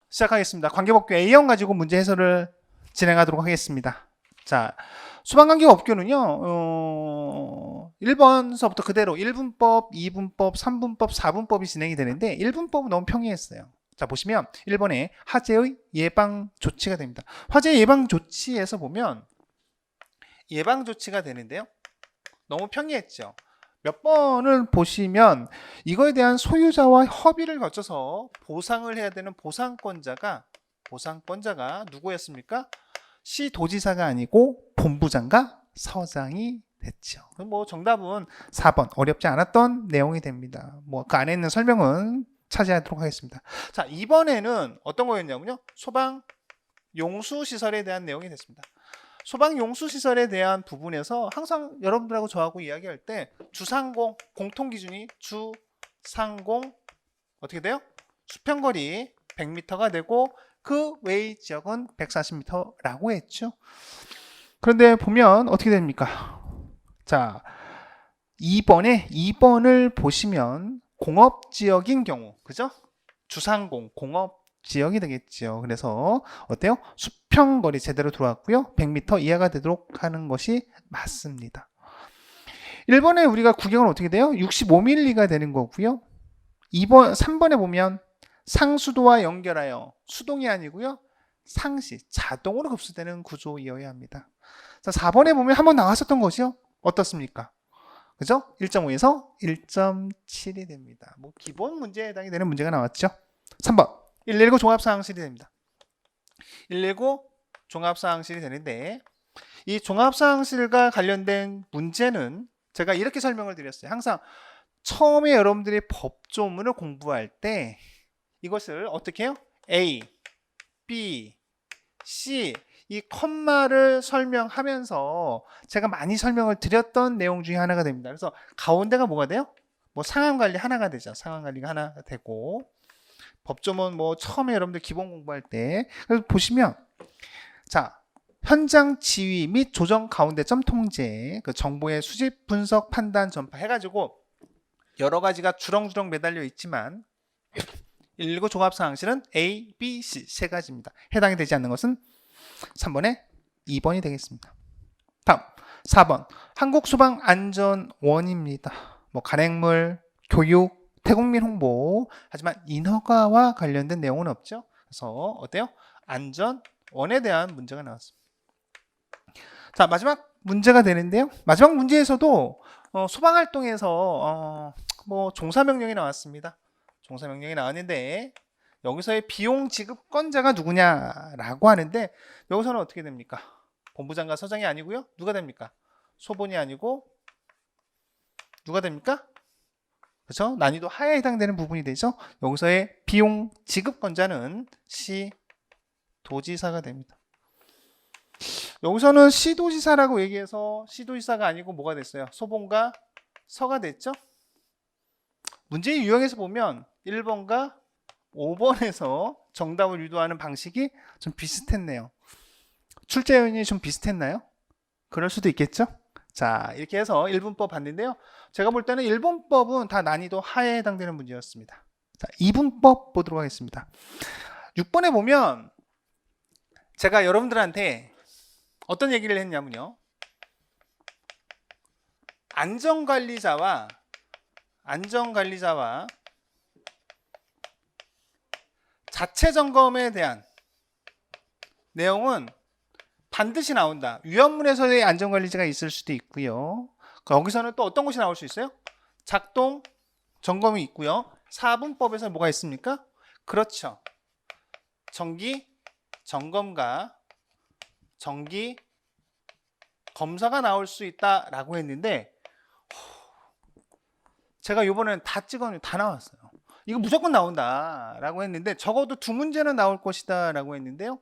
시작하겠습니다. 관계법규 A형 가지고 문제 해설을 진행하도록 하겠습니다. 자, 수반관계법규는요, 1번서부터 그대로 1분법, 2분법, 3분법, 4분법이 진행이 되는데 1분법은 너무 평이했어요. 자, 보시면 1번에 화재의 예방 조치가 됩니다. 화재 예방 조치에서 보면 예방 조치가 되는데요. 너무 평이했죠. 몇 번을 보시면 이거에 대한 소유자와 협의를 거쳐서 보상을 해야 되는 보상권자가 누구였습니까? 시도지사가 아니고 본부장과 서장이 됐죠. 뭐 정답은 4번 어렵지 않았던 내용이 됩니다. 뭐 그 안에 있는 설명은 차지하도록 하겠습니다. 자, 이번에는 어떤 거였냐면요. 소방 용수 시설에 대한 내용이 됐습니다. 소방용수시설에 대한 부분에서 항상 여러분들하고 저하고 이야기할 때 주상공 공통기준이 주상공 어떻게 돼요? 수평거리 100m가 되고 그 외의 지역은 140m라고 했죠. 그런데 보면 어떻게 됩니까? 자, 2번을 보시면 공업지역인 경우, 그죠? 주상공 공업 지역이 되겠죠. 그래서 어때요? 수평거리 제대로 들어왔고요. 100m 이하가 되도록 하는 것이 맞습니다. 1번에 우리가 구경은 어떻게 돼요? 65mm가 되는 거고요. 3번에 보면 상수도와 연결하여 수동이 아니고요. 상시, 자동으로 급수되는 구조이어야 합니다. 자, 4번에 보면 한번 나왔었던 것이요. 어떻습니까? 그죠? 1.5에서 1.7이 됩니다. 뭐 기본 문제에 해당이 되는 문제가 나왔죠. 3번. 119 종합사항실이 됩니다. 119 종합사항실이 되는데 이 종합사항실과 관련된 문제는 제가 이렇게 설명을 드렸어요. 항상 처음에 여러분들이 법조문을 공부할 때 이것을 어떻게 해요? A, B, C 이 컴마를 설명하면서 제가 많이 설명을 드렸던 내용 중에 하나가 됩니다. 그래서 가운데가 뭐가 돼요? 뭐 상황관리 하나가 되죠. 상황관리가 하나가 되고 법조문 뭐 처음에 여러분들 기본 공부할 때 그래서 보시면 자 현장 지휘 및 조정 가운데점 통제 그 정보의 수집 분석 판단 전파 해가지고 여러 가지가 주렁주렁 매달려 있지만 119 종합사항실은 A, B, C 세 가지입니다. 해당이 되지 않는 것은 3번에 2번이 되겠습니다. 다음 4번 한국소방안전원입니다. 뭐 간행물, 교육, 태국민 홍보 하지만 인허가와 관련된 내용은 없죠. 그래서 어때요? 안전원에 대한 문제가 나왔습니다. 자, 마지막 문제가 되는데요. 마지막 문제에서도 소방활동에서 뭐 종사명령이 나왔습니다. 종사명령이 나왔는데 여기서의 비용 지급권자가 누구냐라고 하는데 여기서는 어떻게 됩니까? 본부장과 서장이 아니고요. 누가 됩니까? 소본이 아니고 누가 됩니까? 그렇죠? 난이도 하에 해당되는 부분이 되죠. 여기서의 비용 지급권자는 시도지사가 됩니다. 여기서는 시도지사라고 얘기해서 시도지사가 아니고 뭐가 됐어요? 소본과 서가 됐죠? 문제의 유형에서 보면 1번과 5번에서 정답을 유도하는 방식이 좀 비슷했네요. 출제 요인이 좀 비슷했나요? 그럴 수도 있겠죠? 자, 이렇게 해서 1분법 봤는데요. 제가 볼 때는 1분법은 다 난이도 하에 해당되는 문제였습니다. 자, 2분법 보도록 하겠습니다. 6번에 보면 제가 여러분들한테 어떤 얘기를 했냐면요. 안전관리자와 자체 점검에 대한 내용은 반드시 나온다. 위헌문에서의 안전관리자가 있을 수도 있고요. 여기서는 또 어떤 것이 나올 수 있어요? 작동 점검이 있고요. 4분법에서 뭐가 있습니까? 그렇죠. 정기 점검과 정기 검사가 나올 수 있다라고 했는데 제가 이번에는 다 찍었는데 다 나왔어요. 이거 무조건 나온다라고 했는데 적어도 2문제는 나올 것이다 라고 했는데요.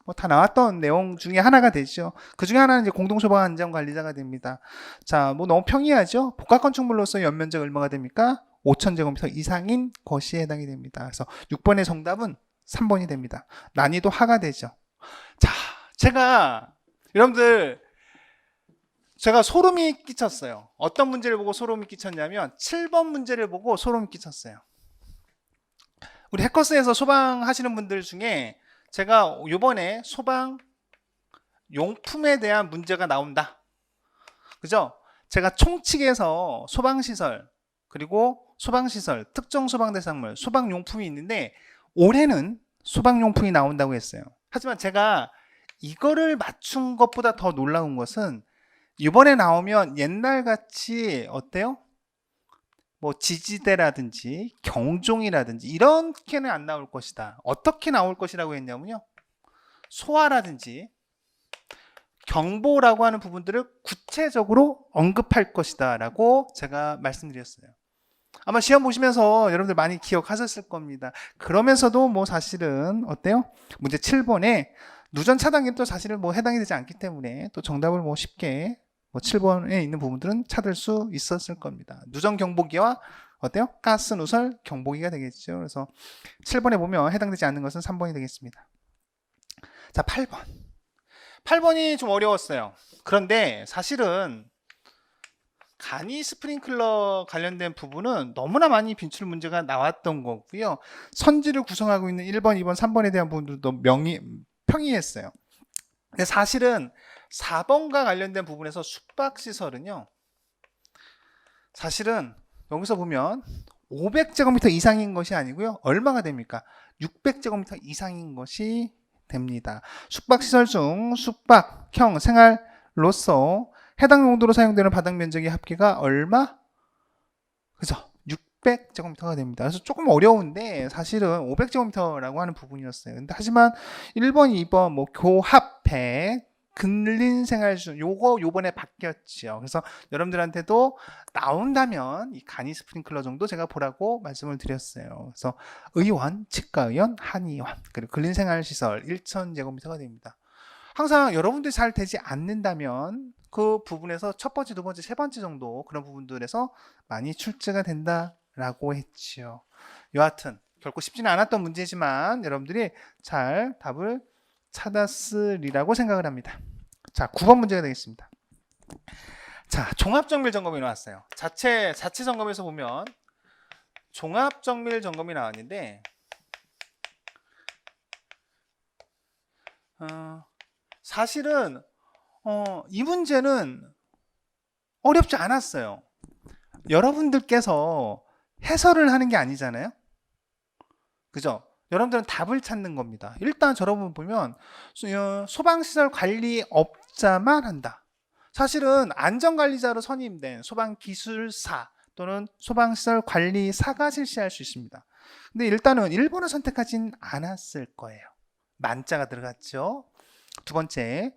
뭐 다 나왔던 내용 중에 하나가 되죠. 그 중에 하나는 이제 공동소방안전관리자가 됩니다. 자, 뭐 너무 평이하죠. 복합건축물로서 연면적 얼마가 됩니까? 5,000제곱미터 이상인 것이 해당이 됩니다. 그래서 6번의 정답은 3번이 됩니다. 난이도 하가 되죠. 자, 여러분들 제가 소름이 끼쳤어요. 어떤 문제를 보고 소름이 끼쳤냐면 7번 문제를 보고 소름이 끼쳤어요. 우리 해커스에서 소방하시는 분들 중에 제가 요번에 소방 용품에 대한 문제가 나온다. 그죠? 제가 총칙에서 소방시설, 그리고 소방시설, 특정 소방대상물, 소방용품이 있는데 올해는 소방용품이 나온다고 했어요. 하지만 제가 이거를 맞춘 것보다 더 놀라운 것은 이번에 나오면 옛날같이 어때요? 뭐 지지대라든지 경종이라든지 이렇게는 안 나올 것이다. 어떻게 나올 것이라고 했냐면요. 소화라든지 경보라고 하는 부분들을 구체적으로 언급할 것이다 라고 제가 말씀드렸어요. 아마 시험 보시면서 여러분들 많이 기억하셨을 겁니다. 그러면서도 뭐 사실은 어때요? 문제 7번에 누전 차단기는 또 사실은 뭐 해당이 되지 않기 때문에 또 정답을 뭐 쉽게 뭐 7번에 있는 부분들은 찾을 수 있었을 겁니다. 누전 경보기와 어때요? 가스 누설 경보기가 되겠죠. 그래서 7번에 보면 해당되지 않는 것은 3번이 되겠습니다. 자, 8번. 8번이 좀 어려웠어요. 그런데 사실은 간이 스프링클러 관련된 부분은 너무나 많이 빈출 문제가 나왔던 거고요. 선지를 구성하고 있는 1번, 2번, 3번에 대한 부분들도 평이했어요. 근데 사실은 4번과 관련된 부분에서 숙박시설은요. 사실은 여기서 보면 500제곱미터 이상인 것이 아니고요. 얼마가 됩니까? 600제곱미터 이상인 것이 됩니다. 숙박시설 중 숙박형 생활로서 해당 용도로 사용되는 바닥 면적의 합계가 얼마? 그죠? 600제곱미터가 됩니다. 그래서 조금 어려운데 사실은 500제곱미터라고 하는 부분이었어요. 근데 하지만 1번, 2번 뭐 교합해 근린 생활 중 요거 요번에 바뀌었죠. 그래서 여러분들한테도 나온다면 이 간이 스프링클러 정도 제가 보라고 말씀을 드렸어요. 그래서 의원, 치과의원, 한의원 그리고 근린 생활 시설 1000제곱미터가 됩니다. 항상 여러분들이 잘 되지 않는다면 그 부분에서 첫 번째, 두 번째, 세 번째 정도 그런 부분들에서 많이 출제가 된다라고 했지요. 여하튼 결코 쉽지는 않았던 문제지만 여러분들이 잘 답을 찾았으리라고 생각을 합니다. 자, 9번 문제가 되겠습니다. 자, 종합정밀 점검이 나왔어요. 자체 점검에서 보면 종합정밀 점검이 나왔는데 사실은 이 문제는 어렵지 않았어요. 여러분들께서 해설을 하는 게 아니잖아요. 그죠? 여러분들은 답을 찾는 겁니다. 일단 여러분 보면 소방시설 관리업자만 한다. 사실은 안전관리자로 선임된 소방기술사 또는 소방시설 관리사가 실시할 수 있습니다. 근데 일단은 1번을 선택하진 않았을 거예요. 만자가 들어갔죠. 두 번째,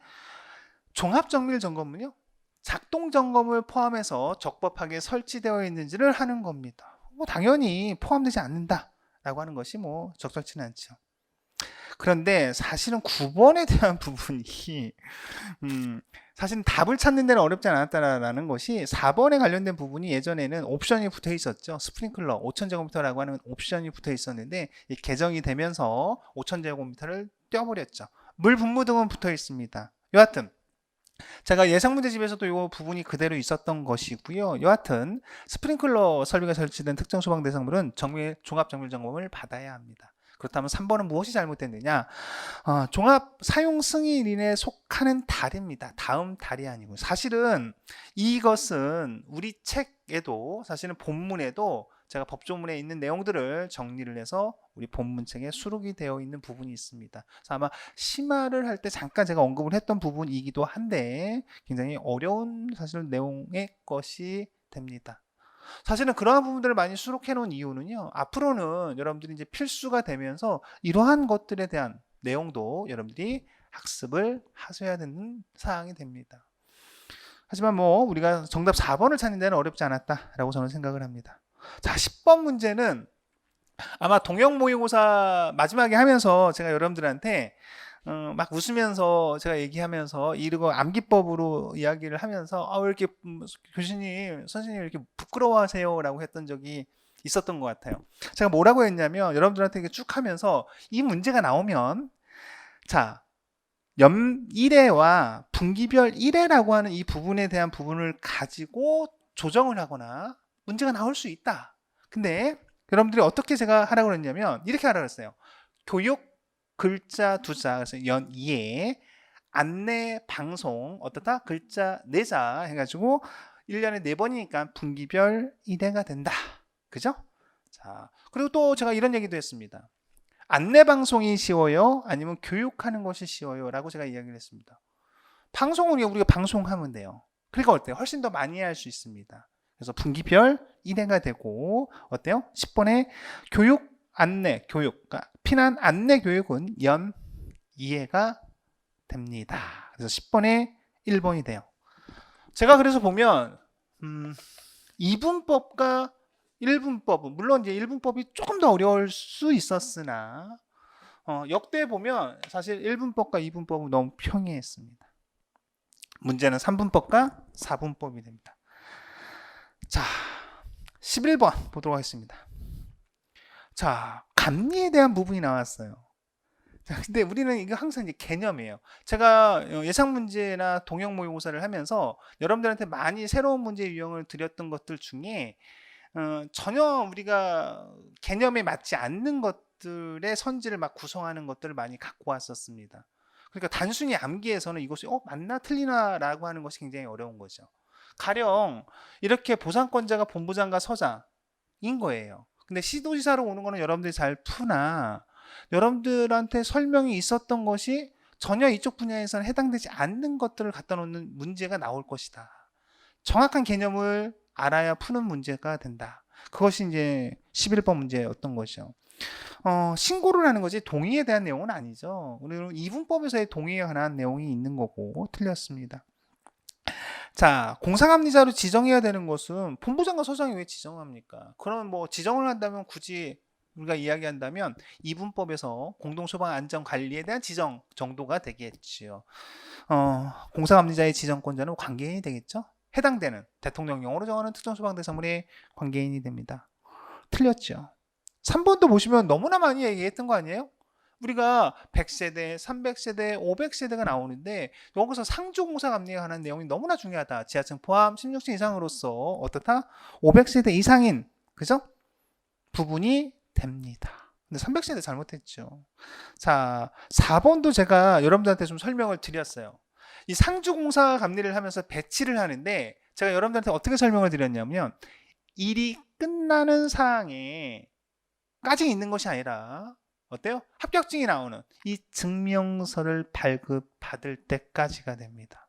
종합정밀점검은요. 작동점검을 포함해서 적법하게 설치되어 있는지를 하는 겁니다. 뭐 당연히 포함되지 않는다 라고 하는 것이 뭐 적절치는 않죠. 그런데 사실은 9번에 대한 부분이 사실은 답을 찾는 데는 어렵지 않았다라는 것이 4번에 관련된 부분이 예전에는 옵션이 붙어 있었죠. 스프링클러 5000제곱미터라고 하는 옵션이 붙어 있었는데 개정이 되면서 5000제곱미터를 떼어버렸죠. 물 분무 등은 붙어 있습니다. 여하튼 제가 예상문제집에서도 이 부분이 그대로 있었던 것이고요. 여하튼 스프링클러 설비가 설치된 특정 소방 대상물은 종합정밀점검을 받아야 합니다. 그렇다면 3번은 무엇이 잘못됐느냐? 종합 사용 승인인에 속하는 달입니다. 다음 달이 아니고 사실은 이것은 우리 책에도 사실은 본문에도 제가 법조문에 있는 내용들을 정리를 해서 우리 본문책에 수록이 되어 있는 부분이 있습니다. 그래서 아마 심화를 할 때 잠깐 제가 언급을 했던 부분이기도 한데 굉장히 어려운 사실은 내용의 것이 됩니다. 사실은 그러한 부분들을 많이 수록해 놓은 이유는요. 앞으로는 여러분들이 이제 필수가 되면서 이러한 것들에 대한 내용도 여러분들이 학습을 하셔야 되는 사항이 됩니다. 하지만 뭐 우리가 정답 4번을 찾는 데는 어렵지 않았다라고 저는 생각을 합니다. 자, 10번 문제는 아마 동영 모의고사 마지막에 하면서 제가 여러분들한테 막 웃으면서 제가 얘기하면서 이거 암기법으로 이야기를 하면서 왜 이렇게 교수님, 선생님 이렇게 부끄러워하세요 라고 했던 적이 있었던 것 같아요. 제가 뭐라고 했냐면 여러분들한테 이렇게 쭉 하면서 이 문제가 나오면 자, 연 1회와 분기별 1회라고 하는 이 부분에 대한 부분을 가지고 조정을 하거나 문제가 나올 수 있다. 근데 여러분들이 어떻게 제가 하라고 그랬냐면 이렇게 하라고 했어요. 교육 글자 두자, 그래서 연 2에 안내 방송 어떻다? 글자 내자 해가지고 1년에 4번이니까 분기별 1회가 된다. 그죠? 자, 그리고 또 제가 이런 얘기도 했습니다. 안내 방송이 쉬워요? 아니면 교육하는 것이 쉬워요? 라고 제가 이야기를 했습니다. 방송은 우리가 방송하면 돼요. 그러니까 어때요? 훨씬 더 많이 할 수 있습니다. 그래서 분기별 1회가 되고 어때요? 10번에 교육, 안내, 교육, 그러니까 피난 안내 교육은 연 2회가 됩니다. 그래서 10번에 1번이 돼요. 제가 그래서 보면 2분법과 1분법은 물론 이제 1분법이 조금 더 어려울 수 있었으나 역대 보면 사실 1분법과 2분법은 너무 평이했습니다. 문제는 3분법과 4분법이 됩니다. 자, 11번 보도록 하겠습니다. 자, 감리에 대한 부분이 나왔어요. 자, 근데 우리는 이거 항상 이제 개념이에요. 제가 예상 문제나 동형 모의고사를 하면서 여러분들한테 많이 새로운 문제 유형을 드렸던 것들 중에 전혀 우리가 개념에 맞지 않는 것들의 선지를 막 구성하는 것들을 많이 갖고 왔었습니다. 그러니까 단순히 암기해서는 이것이 맞나 틀리나라고 하는 것이 굉장히 어려운 거죠. 가령 이렇게 보상권자가 본부장과 서장인 거예요. 근데 시도지사로 오는 거는 여러분들이 잘 푸나 여러분들한테 설명이 있었던 것이 전혀 이쪽 분야에서는 해당되지 않는 것들을 갖다 놓는 문제가 나올 것이다. 정확한 개념을 알아야 푸는 문제가 된다. 그것이 이제 11번 문제였던 것이죠. 신고를 하는 거지 동의에 대한 내용은 아니죠. 우리는 이분법에서의 동의에 관한 내용이 있는 거고 틀렸습니다. 자, 공상합리자로 지정해야 되는 것은 본부장과 서장이 왜 지정합니까? 그럼 뭐 지정을 한다면 굳이 우리가 이야기한다면 이분법에서 공동소방안전관리에 대한 지정 정도가 되겠지요. 공상합리자의 지정권자는 관계인이 되겠죠. 해당되는 대통령령으로 정하는 특정소방대사물의 관계인이 됩니다. 틀렸죠. 3번도 보시면 너무나 많이 얘기했던 거 아니에요? 우리가 100세대, 300세대, 500세대가 나오는데 여기서 상주공사감리에 관한 내용이 너무나 중요하다. 지하층 포함 16층 이상으로서 어떻다? 500세대 이상인 그죠? 부분이 됩니다. 근데 300세대 잘못했죠. 자, 4번도 제가 여러분들한테 좀 설명을 드렸어요. 이 상주공사 감리를 하면서 배치를 하는데 제가 여러분들한테 어떻게 설명을 드렸냐면 일이 끝나는 사항에 까지 있는 것이 아니라 어때요? 합격증이 나오는 이 증명서를 발급받을 때까지가 됩니다.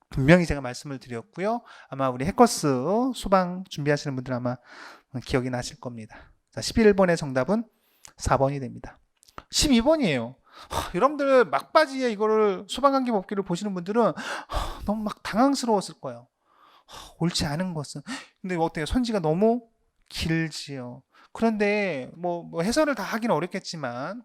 분명히 제가 말씀을 드렸고요. 아마 우리 해커스 소방 준비하시는 분들 아마 기억이 나실 겁니다. 자, 11번의 정답은 4번이 됩니다. 12번이에요. 여러분들 막바지에 이거를 소방관계 법규를 보시는 분들은 너무 막 당황스러웠을 거예요. 옳지 않은 것은. 근데 어때요? 선지가 너무 길지요. 그런데 뭐 해설을 다 하기는 어렵겠지만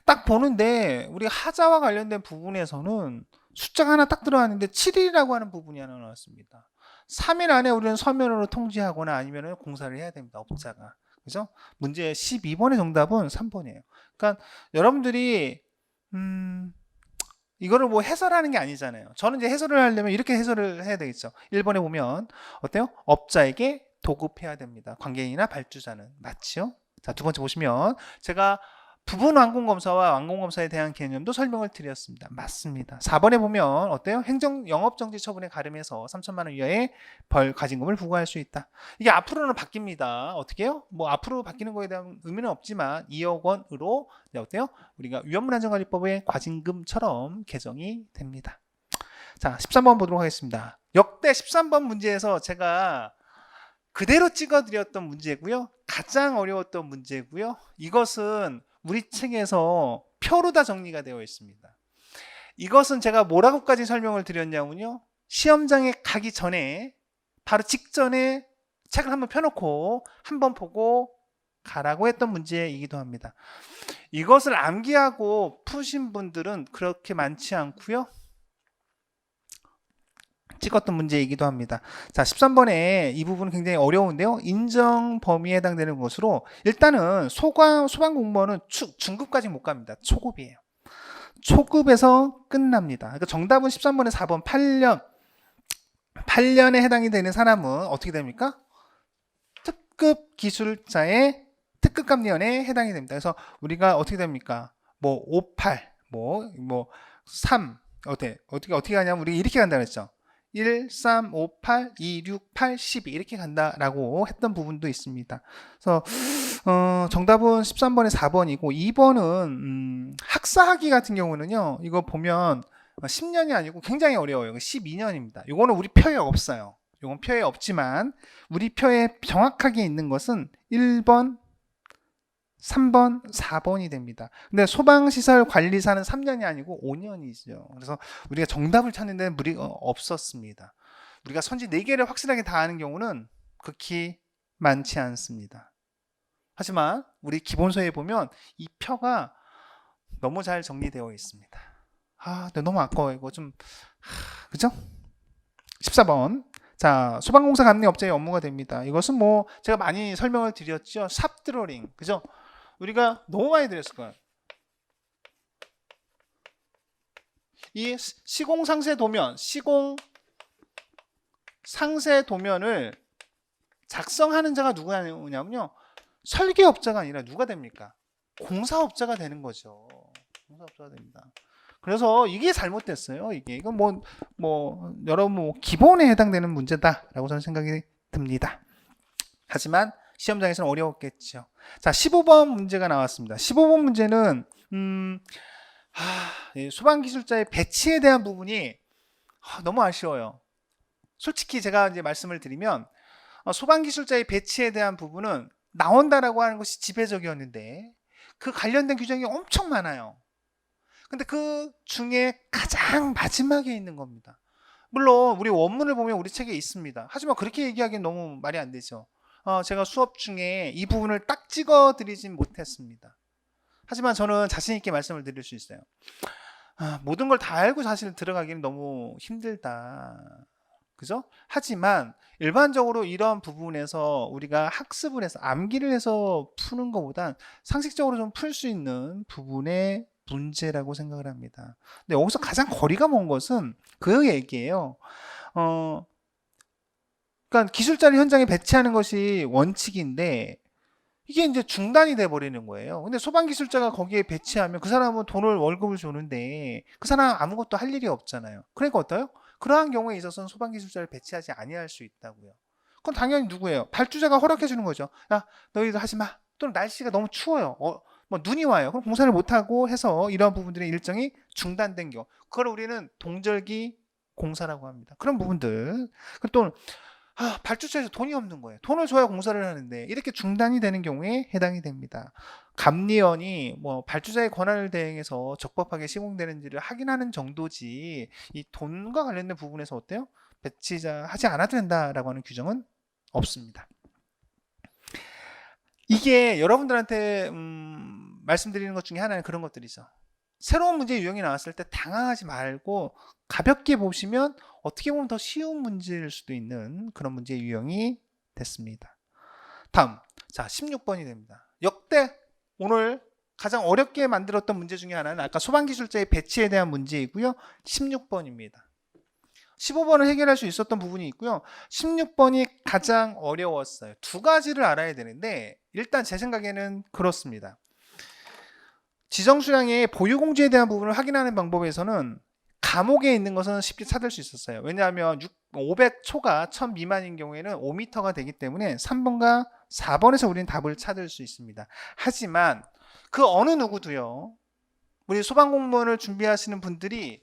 딱 보는데 우리 하자와 관련된 부분에서는 숫자가 하나 딱 들어왔는데 7일이라고 하는 부분이 하나 나왔습니다. 3일 안에 우리는 서면으로 통지하거나 아니면 공사를 해야 됩니다. 업자가. 그죠? 문제 12번의 정답은 3번이에요. 그러니까 여러분들이 이거를 뭐 해설하는 게 아니잖아요. 저는 이제 해설을 하려면 이렇게 해설을 해야 되겠죠. 1번에 보면 어때요? 업자에게 도급해야 됩니다. 관계인이나 발주자는. 맞죠? 자, 두 번째 보시면 제가 부분 완공검사와 완공검사에 대한 개념도 설명을 드렸습니다. 맞습니다. 4번에 보면 어때요? 행정 영업정지 처분에 가름해서 3천만 원 이하의 벌 과징금을 부과할 수 있다. 이게 앞으로는 바뀝니다. 어떻게 해요? 뭐 앞으로 바뀌는 거에 대한 의미는 없지만 2억 원으로 어때요? 우리가 위험문안전관리법의 과징금처럼 개정이 됩니다. 자, 13번 보도록 하겠습니다. 역대 13번 문제에서 제가 그대로 찍어드렸던 문제고요. 가장 어려웠던 문제고요. 이것은 우리 책에서 표로 다 정리가 되어 있습니다. 이것은 제가 뭐라고까지 설명을 드렸냐면요. 시험장에 가기 전에 바로 직전에 책을 한번 펴놓고 한번 보고 가라고 했던 문제이기도 합니다. 이것을 암기하고 푸신 분들은 그렇게 많지 않고요. 찍었던 문제이기도 합니다. 자, 13번에 이 부분은 굉장히 어려운데요. 인정 범위에 해당되는 것으로 일단은 소방 공무원은 중급까지 못 갑니다. 초급이에요. 초급에서 끝납니다. 그러니까 정답은 13번에 4번 8년에 해당이 되는 사람은 어떻게 됩니까? 특급 기술자의 특급 감리원에 해당이 됩니다. 그래서 우리가 어떻게 됩니까? 뭐 58, 뭐 3, 어떻게 가냐면 우리 이렇게 간다 그랬죠. 1, 3, 5, 8, 2, 6, 8, 12 이렇게 간다라고 했던 부분도 있습니다. 그래서 정답은 13번에 4번이고 2번은 학사학위 같은 경우는요. 이거 보면 10년이 아니고 굉장히 어려워요. 12년입니다. 이거는 우리 표에 없어요. 이건 표에 없지만 우리 표에 정확하게 있는 것은 1번, 3번, 4번이 됩니다. 근데 소방시설 관리사는 3년이 아니고 5년이죠. 그래서 우리가 정답을 찾는 데는 무리가 없었습니다. 우리가 선지 4개를 확실하게 다 아는 경우는 극히 많지 않습니다. 하지만 우리 기본서에 보면 이 표가 너무 잘 정리되어 있습니다. 근데 너무 아까워. 이거 좀, 그죠? 14번. 자, 소방공사 감리 업자의 업무가 됩니다. 이것은 뭐 제가 많이 설명을 드렸죠. 삽드로링, 그죠? 우리가 너무 많이 드렸을 거예요. 이 시공상세 도면을 작성하는 자가 누구냐면요. 설계업자가 아니라 누가 됩니까? 공사업자가 되는 거죠. 공사업자가 됩니다. 그래서 이게 잘못됐어요. 이건 여러분 기본에 해당되는 문제다라고 저는 생각이 듭니다. 하지만 시험장에서는 어려웠겠죠. 자, 15번 문제가 나왔습니다. 15번 문제는 소방기술자의 배치에 대한 부분이 너무 아쉬워요. 솔직히 제가 이제 말씀을 드리면 소방기술자의 배치에 대한 부분은 나온다라고 하는 것이 지배적이었는데 그 관련된 규정이 엄청 많아요. 근데 그 중에 가장 마지막에 있는 겁니다. 물론 우리 원문을 보면 우리 책에 있습니다. 하지만 그렇게 얘기하기엔 너무 말이 안 되죠. 제가 수업 중에 이 부분을 딱 찍어 드리진 못했습니다. 하지만 저는 자신 있게 말씀을 드릴 수 있어요. 모든 걸 다 알고 사실 들어가기는 너무 힘들다. 그죠? 하지만 일반적으로 이런 부분에서 우리가 학습을 해서 암기를 해서 푸는 것보단 상식적으로 좀 풀 수 있는 부분의 문제라고 생각을 합니다. 근데 여기서 가장 거리가 먼 것은 그 얘기예요. 그러니까 기술자를 현장에 배치하는 것이 원칙인데 이게 이제 중단이 돼 버리는 거예요. 근데 소방기술자가 거기에 배치하면 그 사람은 돈을 월급을 주는데 그 사람 아무것도 할 일이 없잖아요. 그러니까 어때요? 그러한 경우에 있어서는 소방기술자를 배치하지 아니할 수 있다고요. 그건 당연히 누구예요? 발주자가 허락해 주는 거죠. 야, 너희들 하지 마. 또는 날씨가 너무 추워요. 뭐 눈이 와요. 그럼 공사를 못 하고 해서 이런 부분들의 일정이 중단된 경우, 그걸 우리는 동절기 공사라고 합니다. 그런 부분들. 또 발주처에서 돈이 없는 거예요. 돈을 줘야 공사를 하는데 이렇게 중단이 되는 경우에 해당이 됩니다. 감리원이 발주자의 권한을 대행해서 적법하게 시공되는지를 확인하는 정도지 이 돈과 관련된 부분에서 어때요? 배치자 하지 않아도 된다라고 하는 규정은 없습니다. 이게 여러분들한테 말씀드리는 것 중에 하나는 그런 것들이죠. 새로운 문제 유형이 나왔을 때 당황하지 말고 가볍게 보시면 어떻게 보면 더 쉬운 문제일 수도 있는 그런 문제 유형이 됐습니다. 다음, 자 16번이 됩니다. 역대 오늘 가장 어렵게 만들었던 문제 중에 하나는 아까 소방기술자의 배치에 대한 문제이고요. 16번입니다. 15번을 해결할 수 있었던 부분이 있고요. 16번이 가장 어려웠어요. 두 가지를 알아야 되는데 일단 제 생각에는 그렇습니다. 지정수량의 보유공지에 대한 부분을 확인하는 방법에서는 감옥에 있는 것은 쉽게 찾을 수 있었어요. 왜냐하면 500초가 1000 미만인 경우에는 5m가 되기 때문에 3번과 4번에서 우리는 답을 찾을 수 있습니다. 하지만 그 어느 누구도요. 우리 소방공무원을 준비하시는 분들이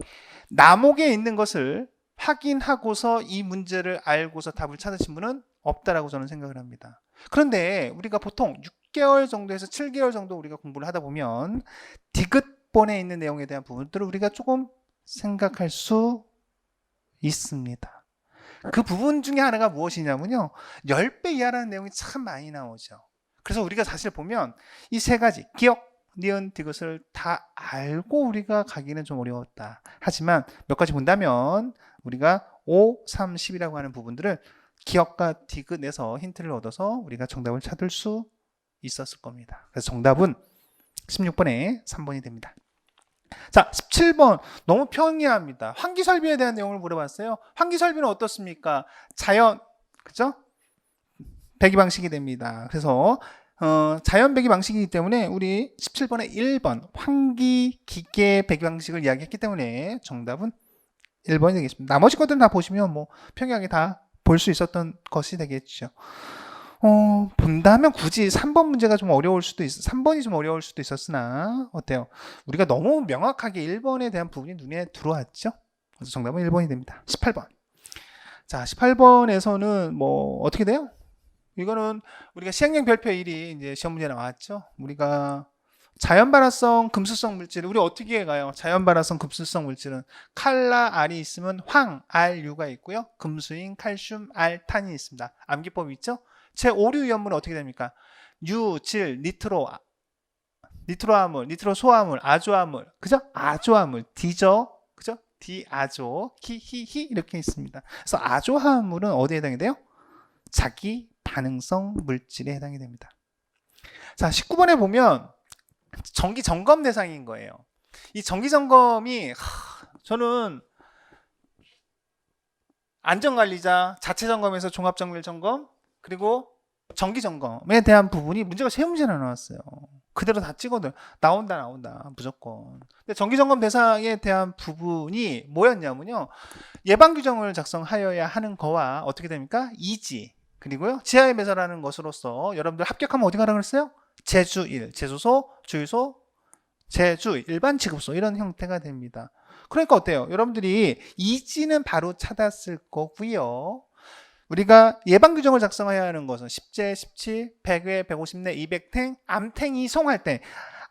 남옥에 있는 것을 확인하고서 이 문제를 알고서 답을 찾으신 분은 없다라고 저는 생각을 합니다. 그런데 우리가 보통 6개월 정도에서 7개월 정도 우리가 공부를 하다 보면 디귿본에 있는 내용에 대한 부분들을 우리가 조금 생각할 수 있습니다. 그 부분 중에 하나가 무엇이냐면요. 10배 이하라는 내용이 참 많이 나오죠. 그래서 우리가 사실 보면 이 세 가지 기억, 니은, 디귿을 다 알고 우리가 가기는 좀 어려웠다. 하지만 몇 가지 본다면 우리가 5, 3, 10이라고 하는 부분들을 기억과 디귿에서 힌트를 얻어서 우리가 정답을 찾을 수 있었을 겁니다. 그래서 정답은 16번에 3번이 됩니다. 자, 17번 너무 평이합니다. 환기설비에 대한 내용을 물어봤어요. 환기설비는 어떻습니까? 자연, 그죠? 배기 방식이 됩니다. 그래서 자연 배기 방식이기 때문에 우리 17번에 1번 환기 기계 배기 방식을 이야기했기 때문에 정답은 1번이 되겠습니다. 나머지 것들은 다 보시면 뭐 평이하게 다 볼 수 있었던 것이 되겠죠. 본다면 굳이 3번 문제가 좀 어려울 수도 3번이 좀 어려울 수도 있었으나 어때요? 우리가 너무 명확하게 1번에 대한 부분이 눈에 들어왔죠? 그래서 정답은 1번이 됩니다. 18번. 자, 18번에서는 뭐 어떻게 돼요? 이거는 우리가 시행령 별표 1이 이제 시험 문제 나왔죠? 우리가 자연발화성 금수성 물질, 우리 어떻게 가요? 자연발화성 금수성 물질은 칼라 R이 있으면 황 RU가 있고요. 금수인 칼슘 R 탄이 있습니다. 암기법이 있죠? 제5류 이온물은 어떻게 됩니까? 유, 질, 니트로아물, 니트로소아물, 아조아물, 그죠? 아조아물, D죠? 그죠? 디아조, 히히히 이렇게 있습니다. 그래서 아조화합물은 어디에 해당이 돼요? 자기 반응성 물질에 해당이 됩니다. 자, 19번에 보면 정기 점검 대상인 거예요. 이 정기 점검이 저는 안전관리자, 자체 점검에서 종합정밀 점검, 그리고 정기 점검에 대한 부분이 문제가 세 문제나 나왔어요. 그대로 다 찍어도 나온다 무조건. 근데 정기 점검 대상에 대한 부분이 뭐였냐면요. 예방 규정을 작성하여야 하는 거와 어떻게 됩니까? 이지 그리고요 지하에 매설하는 것으로서 여러분들 합격하면 어디 가라 그랬어요? 제주 1, 제주소, 주유소, 제주 일반 지급소 이런 형태가 됩니다. 그러니까 어때요? 여러분들이 이지는 바로 찾았을 거고요. 우리가 예방 규정을 작성해야 하는 것은 10제, 17, 100회, 150내, 200탱, 암탱이 송할 때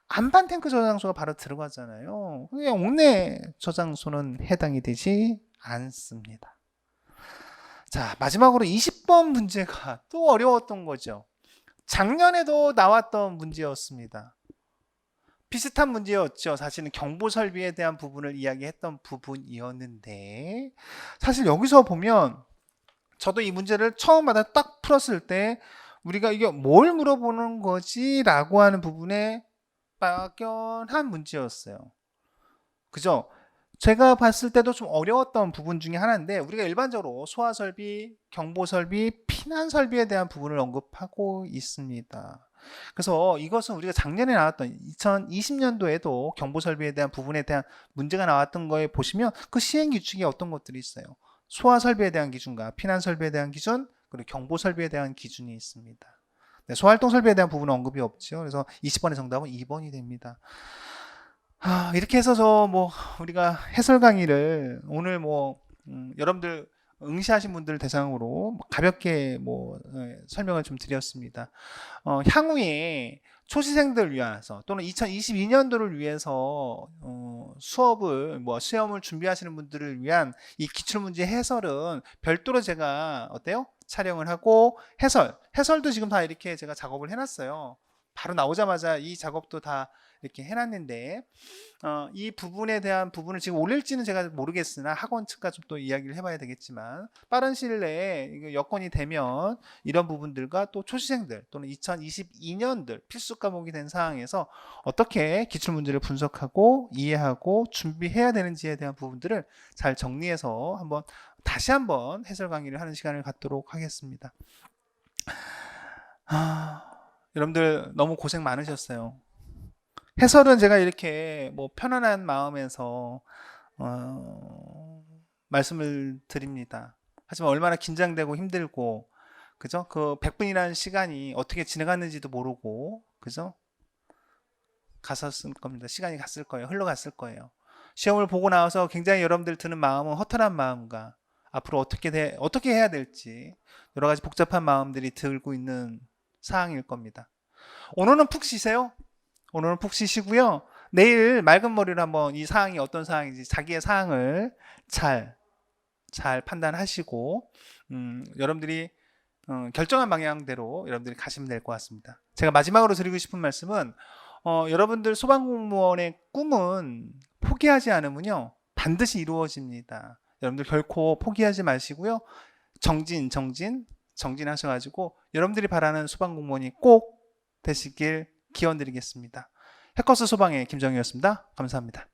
안반 탱크 저장소가 바로 들어가잖아요. 그게 옥내 저장소는 해당이 되지 않습니다. 자, 마지막으로 20번 문제가 또 어려웠던 거죠. 작년에도 나왔던 문제였습니다. 비슷한 문제였죠. 사실은 경보 설비에 대한 부분을 이야기했던 부분이었는데 사실 여기서 보면 저도 이 문제를 처음마다 딱 풀었을 때 우리가 이게 뭘 물어보는 거지? 라고 하는 부분에 막연한 문제였어요. 그죠? 제가 봤을 때도 좀 어려웠던 부분 중에 하나인데 우리가 일반적으로 소화설비, 경보설비, 피난설비에 대한 부분을 언급하고 있습니다. 그래서 이것은 우리가 작년에 나왔던 2020년도에도 경보설비에 대한 부분에 대한 문제가 나왔던 거에 보시면 그 시행규칙에 어떤 것들이 있어요. 소화설비에 대한 기준과 피난설비에 대한 기준, 그리고 경보설비에 대한 기준이 있습니다. 네, 소활동설비에 대한 부분은 언급이 없죠. 그래서 20번의 정답은 2번이 됩니다. 이렇게 해서 우리가 해설 강의를 오늘 여러분들 응시하신 분들 대상으로 가볍게 설명을 좀 드렸습니다. 향후에 초시생들을 위해서 또는 2022년도를 위해서 시험을 준비하시는 분들을 위한 이 기출문제 해설은 별도로 제가 어때요? 촬영을 하고 해설도 지금 다 이렇게 제가 작업을 해놨어요. 바로 나오자마자 이 작업도 다 이렇게 해놨는데 이 부분에 대한 부분을 지금 올릴지는 제가 모르겠으나 학원 측과 좀 또 이야기를 해봐야 되겠지만 빠른 시일 내에 여건이 되면 이런 부분들과 또 초시생들 또는 2022년들 필수 과목이 된 상황에서 어떻게 기출문제를 분석하고 이해하고 준비해야 되는지에 대한 부분들을 잘 정리해서 다시 한번 해설 강의를 하는 시간을 갖도록 하겠습니다. 여러분들 너무 고생 많으셨어요. 해설은 제가 이렇게 편안한 마음에서 말씀을 드립니다. 하지만 얼마나 긴장되고 힘들고 그죠? 그 100분이라는 시간이 어떻게 지나갔는지도 모르고 그죠? 갔었을 겁니다. 시간이 갔을 거예요. 흘러갔을 거예요. 시험을 보고 나와서 굉장히 여러분들 드는 마음은 허탈한 마음과 앞으로 어떻게 해야 될지 여러 가지 복잡한 마음들이 들고 있는 상황일 겁니다. 오늘은 푹 쉬세요. 오늘은 푹 쉬시고요. 내일 맑은 머리로 한번 이 상황이 어떤 상황인지 자기의 상황을 잘 판단하시고 여러분들이 결정한 방향대로 여러분들이 가시면 될 것 같습니다. 제가 마지막으로 드리고 싶은 말씀은 여러분들 소방공무원의 꿈은 포기하지 않으면요 반드시 이루어집니다. 여러분들 결코 포기하지 마시고요. 정진하셔가지고 여러분들이 바라는 소방공무원이 꼭 되시길 기원드리겠습니다. 해커스 소방의 김정희였습니다. 감사합니다.